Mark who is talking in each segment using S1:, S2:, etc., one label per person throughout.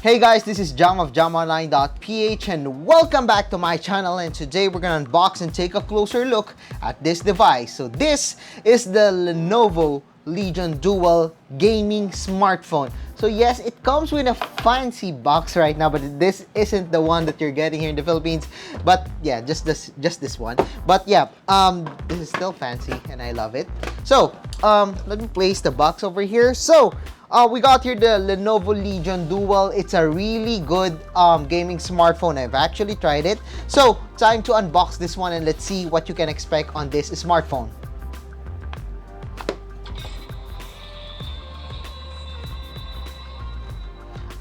S1: Hey guys, this is Jam of JamOnline.ph and welcome back to my channel, and today we're gonna unbox and take a closer look at this device. So this is the Lenovo Legion Duel gaming smartphone. So yes, it comes with a fancy box right now, but this isn't the one that you're getting here in the Philippines. But yeah, just this one. But yeah, this is still fancy and I love it. So let me place the box over here. So we got here the Lenovo Legion Duel. It's a really good gaming smartphone. I've actually tried it. So time to unbox this one and let's see what you can expect on this smartphone.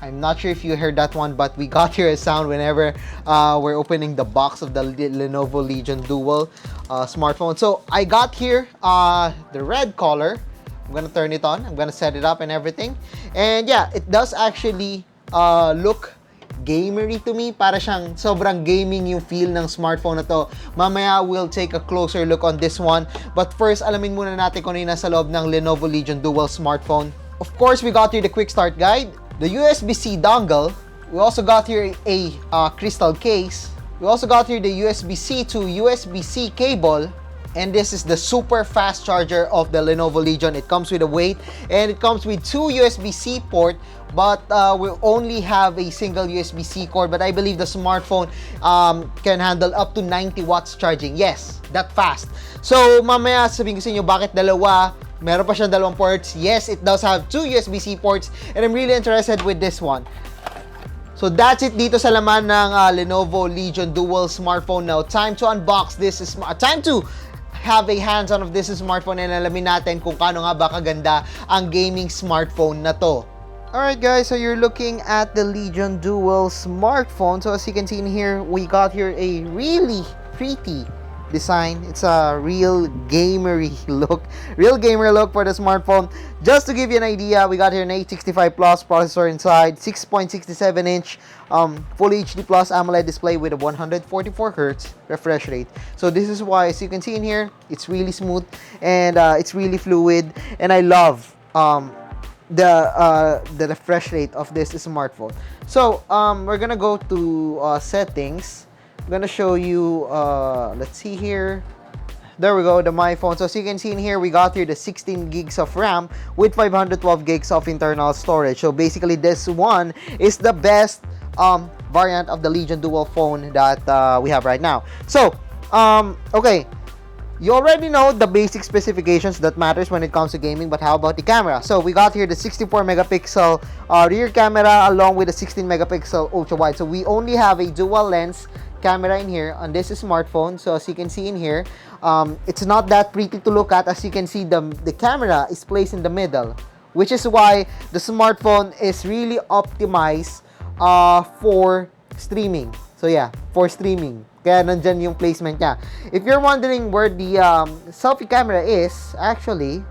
S1: I'm not sure if you heard that one, but we got here a sound whenever we're opening the box of the Lenovo Legion Duel smartphone. So I got here the red color. I'm gonna turn it on. I'm gonna set it up and everything. And yeah, it does actually look gamery to me. Para siyang sobrang gaming yung feel ng smartphone na to. Mamaya we'll take a closer look on this one. But first, alamin muna natin kung ano yung nasa loob ng Lenovo Legion Duel smartphone. Of course, we got here the quick start guide, the USB-C dongle. We also got here a crystal case. We also got here the USB-C to USB-C cable. And this is the super fast charger of the Lenovo Legion. It comes with a weight and it comes with two USB-C port, but we'll only have a single USB-C cord. But I believe the smartphone can handle up to 90 watts charging. Yes, that fast. So mamaya sabihin ko sa inyo bakit dalawa. Meron pa siyang dalawang ports. Yes, it does have two USB-C ports and I'm really interested with this one. So that's it dito sa laman ng Lenovo Legion Duel smartphone. Now, time to unbox this. Time to have a hands-on of this smartphone and alamin natin kung paano nga ba kaganda ang gaming smartphone na to. Alright guys, so you're looking at the Legion Duel smartphone. So as you can see in here, we got here a really pretty design. It's a real gamery look, for the smartphone. Just to give you an idea, we got here an 865 Plus processor inside, 6.67-inch Full HD Plus AMOLED display with a 144 Hz refresh rate. So this is why, as you can see in here, it's really smooth and it's really fluid, and I love the refresh rate of this smartphone. So we're gonna go to settings. I'm gonna show you, let's see here. There we go, the My Phone. So as you can see in here, we got here the 16 gigs of RAM with 512 gigs of internal storage. So basically, this one is the best variant of the Legion Duel phone that we have right now. So, okay. You already know the basic specifications that matters when it comes to gaming, but how about the camera? So we got here the 64 megapixel rear camera along with the 16 megapixel ultra wide. So we only have a dual lens camera in here on this smartphone. So as you can see in here, it's not that pretty to look at. As you can see, the camera is placed in the middle, which is why the smartphone is really optimized for streaming. So yeah, for streaming. Kaya nandyan yung placement niya. If you're wondering where the selfie camera is, actually,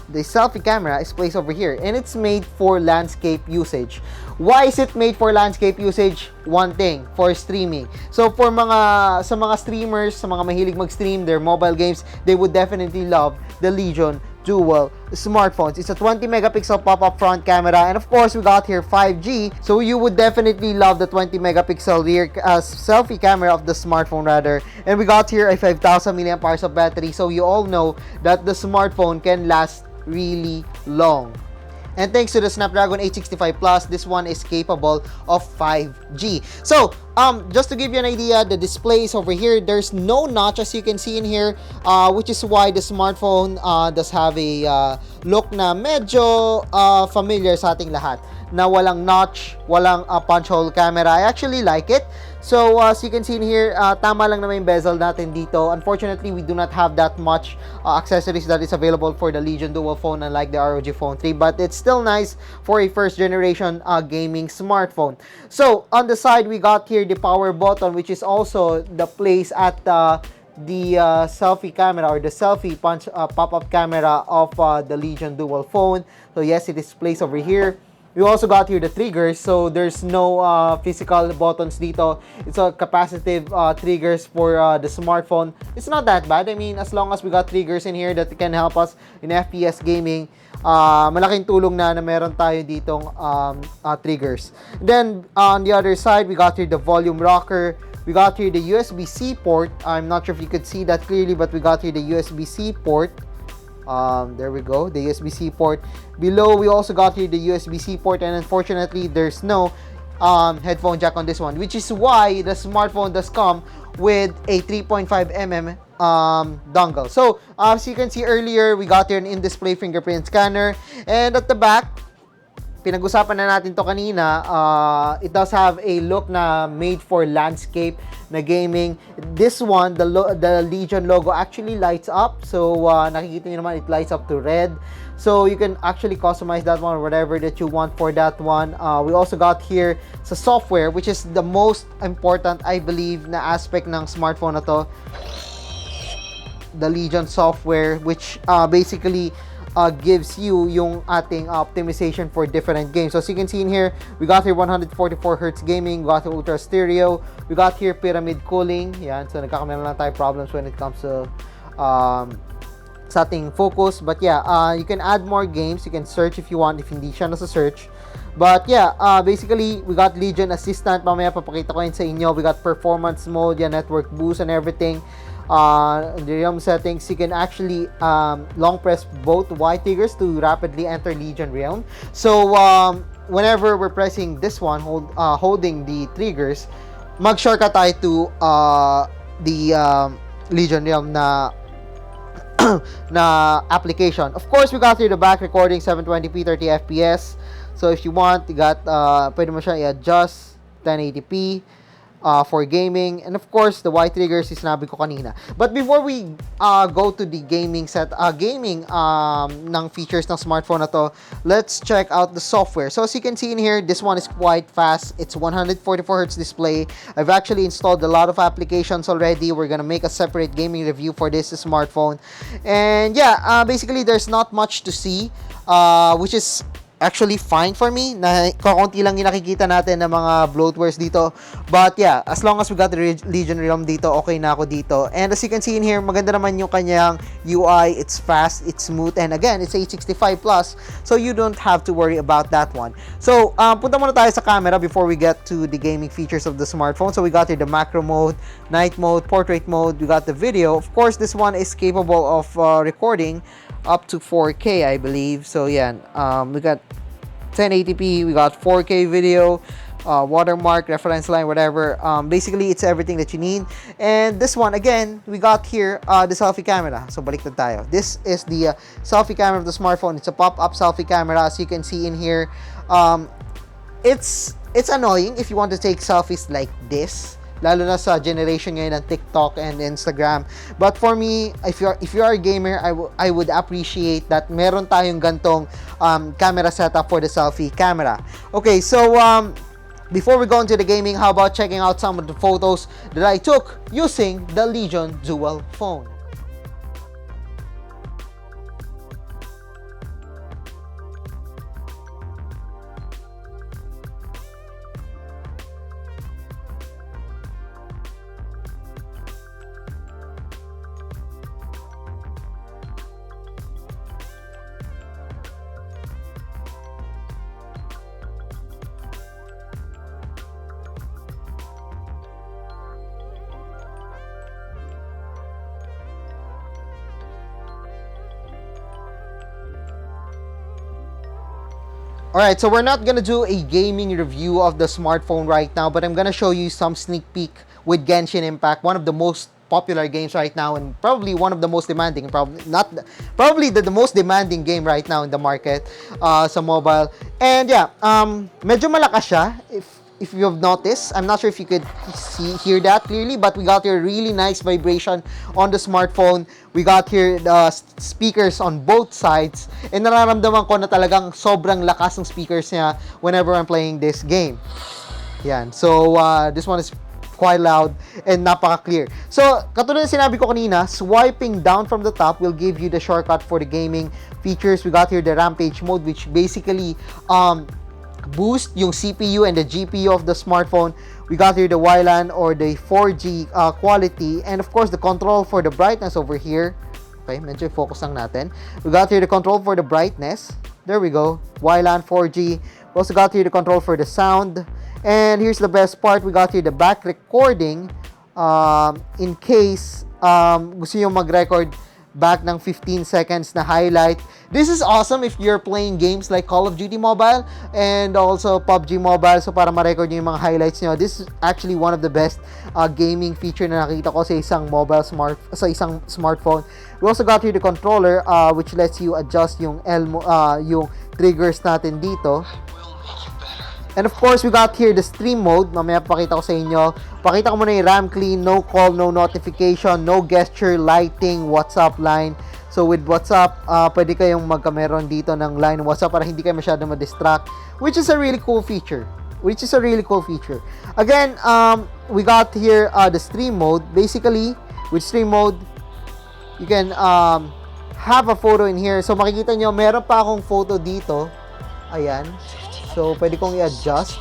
S1: the selfie camera is placed over here, and it's made for landscape usage. Why is it made for landscape usage? One thing, for streaming. So for sa mga streamers, sa mga mahilig mag-stream their mobile games, they would definitely love the Legion Duel smartphones. It's a 20 megapixel pop-up front camera, and of course we got here 5G, so you would definitely love the 20 megapixel rear selfie camera of the smartphone rather. And we got here a 5,000 milliamp hours of battery, so you all know that the smartphone can last really long. And thanks to the Snapdragon 865 Plus, this one is capable of 5G. So, just to give you an idea, the display is over here. There's no notch, as you can see in here, which is why the smartphone does have a look na medyo familiar sa ating lahat, na walang notch, walang punch hole camera. I actually like it. So, as you can see in here, tama lang naman yung bezel natin dito. Unfortunately, we do not have that much accessories that is available for the Legion Duel phone, unlike the ROG Phone 3. But it's still nice for a first-generation gaming smartphone. So, on the side, we got here the power button, which is also the place at the selfie camera or the selfie pop-up camera of the Legion Duel phone. So, yes, it is placed over here. We also got here the triggers, so there's no physical buttons dito. It's a capacitive triggers for the smartphone. It's not that bad. I mean, as long as we got triggers in here that can help us in FPS gaming, malaking tulong na meron tayo ditong triggers. Then on the other side, we got here the volume rocker. We got here the USB-C port. I'm not sure if you could see that clearly, but we got here the USB-C port. There we go, the USB-C port. Below, we also got here the USB-C port, and unfortunately, there's no headphone jack on this one, which is why the smartphone does come with a 3.5mm dongle. So, as you can see earlier, we got here an in-display fingerprint scanner, and at the back, pinag-usapan na natin to kanina, it does have a look na made for landscape na gaming. This one, the Legion logo actually lights up. So, nakikita nyo naman, it lights up to red. So, you can actually customize that one, whatever that you want for that one. We also got here sa software, which is the most important, I believe, na aspect ng smartphone na to. The Legion software, which basically gives you yung ating optimization for different games. So as you can see in here, we got here 144Hz gaming, we got here ultra stereo, we got here pyramid cooling. Yan, so nagkakameron lang tayo problems when it comes to sa ating focus. But yeah, you can add more games, you can search if you want, if hindi siya nasa search. But yeah, basically, we got Legion Assistant. Mamaya papakita ko yun sa inyo. We got performance mode, yeah, network boost and everything. In the realm settings, you can actually long press both Y triggers to rapidly enter Legion realm. So whenever we're pressing this one, holding the triggers, mag-shortcut tayo to the Legion realm na na application. Of course, we got here the back recording 720p 30 fps. So if you want, you got pwede mo siya i-adjust 1080p for gaming, and of course the Y triggers is sinabi ko kanina. But before we go to the gaming ng features ng smartphone na to, let's check out the software. So as you can see in here, this one is quite fast. It's 144Hz display. I've actually installed a lot of applications already. We're gonna make a separate gaming review for this smartphone. And yeah, basically there's not much to see, which is actually fine for me. Na kaunti lang yung nakikita natin ng mga bloatwares dito. But yeah, as long as we got the Legion realm dito, okay na ako dito. And as you can see in here, maganda naman yung kanyang UI. It's fast, it's smooth, and again, it's A65 plus, so you don't have to worry about that one. So, punta muna tayo sa camera before we get to the gaming features of the smartphone. So we got here the macro mode, night mode, portrait mode. We got the video. Of course, this one is capable of recording up to 4K, I believe. So yeah, we got 1080p, we got 4K video, watermark, reference line, whatever. Basically, it's everything that you need. And this one, again, we got here the selfie camera. So baliktad tayo. This is the selfie camera of the smartphone. It's a pop-up selfie camera, as you can see in here. It's annoying if you want to take selfies like this, lalo na sa generation ngayon ng TikTok and Instagram. But for me, if you are a gamer, I would appreciate that meron tayong gantong camera setup for the selfie camera. Okay, so before we go into the gaming, how about checking out some of the photos that I took using the Legion Duel phone? Alright, so we're not gonna do a gaming review of the smartphone right now, but I'm gonna show you some sneak peek with Genshin Impact, one of the most popular games right now, and probably one of the most demanding, probably the most demanding game right now in the market sa mobile. And yeah, medyo malakas siya, if you have noticed. I'm not sure if you could hear that clearly, but we got here really nice vibration on the smartphone. We got here the speakers on both sides, and nararamdaman ko na talagang sobrang lakas ng speakers niya whenever I'm playing this game. Yan. So, this one is quite loud and napaka-clear. So, katulad ng sinabi ko kanina, swiping down from the top will give you the shortcut for the gaming features. We got here the Rampage mode, which basically boost yung CPU and the GPU of the smartphone. We got here the WLAN or the 4G quality, and of course the control for the brightness over here. Okay, medyo focus lang natin. We got here the control for the brightness. There we go. WLAN 4G. We also got here the control for the sound. And here's the best part. We got here the back recording. In case gusto nyo mag-record back ng 15 seconds na highlight. This is awesome if you're playing games like Call of Duty Mobile and also PUBG Mobile. So para ma-record nyo yung mga highlights nyo. This is actually one of the best gaming feature na nakita ko sa isang isang smartphone. We also got here the controller which lets you adjust yung yung triggers natin dito. And of course, we got here the stream mode. Mamaya pakita ko sa inyo. Pakita ko muna yung RAM clean, no call, no notification, no gesture, lighting, WhatsApp line. So with WhatsApp, pwede kayong magkameron dito ng line WhatsApp para hindi kayo masyado ma-distract, which is a really cool feature. Again, we got here the stream mode. Basically, with stream mode, you can have a photo in here. So makikita nyo, meron pa akong photo dito. Ayan. So, pwede kong i-adjust.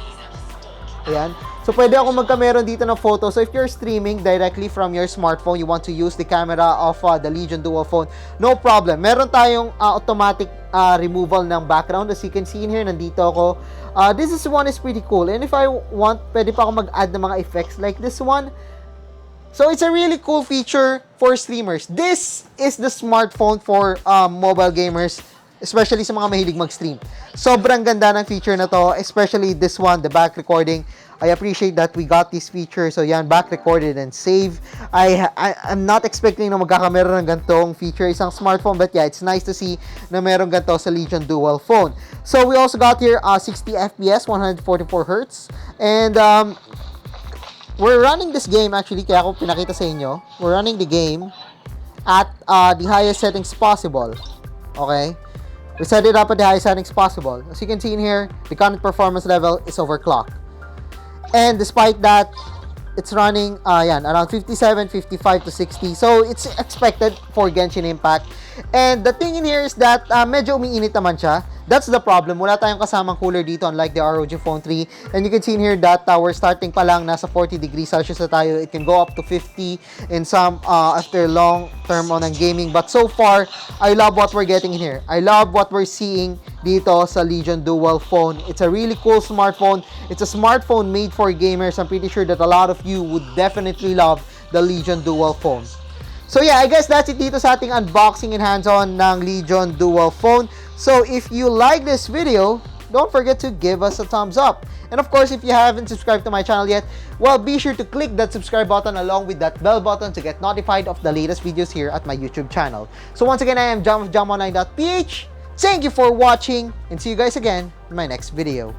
S1: Ayan. So, pwede ako magkameron dito ng photo. So, if you're streaming directly from your smartphone, you want to use the camera of the Legion Duel phone, no problem. Meron tayong automatic removal ng background. As you can see in here, nandito ako. This one is pretty cool. And if I want, pwede pa ako mag-add ng mga effects like this one. So, it's a really cool feature for streamers. This is the smartphone for mobile gamers, especially sa mga mahilig mag-stream. Sobrang ganda ng feature na to, especially this one, the back recording. I appreciate that we got this feature. So yan, back recorded and save. I'm not expecting na magkakameron ng gantong feature isang smartphone, but yeah, it's nice to see na meron ganito sa Legion Duel phone. So we also got here 60 FPS, 144 Hz. And we're running this game actually, kaya ako pinakita sa inyo. We're running the game at the highest settings possible. Okay? We set it up at the highest settings possible. As you can see in here, the current performance level is overclocked. And despite that, it's running around 57, 55 to 60. So, it's expected for Genshin Impact. And the thing in here is that medyo umiinit naman siya. That's the problem. Wala tayong kasamang cooler dito unlike the ROG Phone 3. And you can see in here that we're starting pa lang nasa 40 degrees Celsius na tayo. It can go up to 50 in some after long term on ng gaming. But so far, I love what we're getting in here. I love what we're seeing dito sa Legion Duel phone. It's a really cool smartphone. It's a smartphone made for gamers. I'm pretty sure that a lot of you would definitely love the Legion Duel phone. So yeah, I guess that's it dito sa ating unboxing and hands-on ng Legion Duel phone. So if you like this video, don't forget to give us a thumbs up. And of course, if you haven't subscribed to my channel yet, well, be sure to click that subscribe button along with that bell button to get notified of the latest videos here at my YouTube channel. So once again, I am Jam of JamOnline.ph. Thank you for watching and see you guys again in my next video.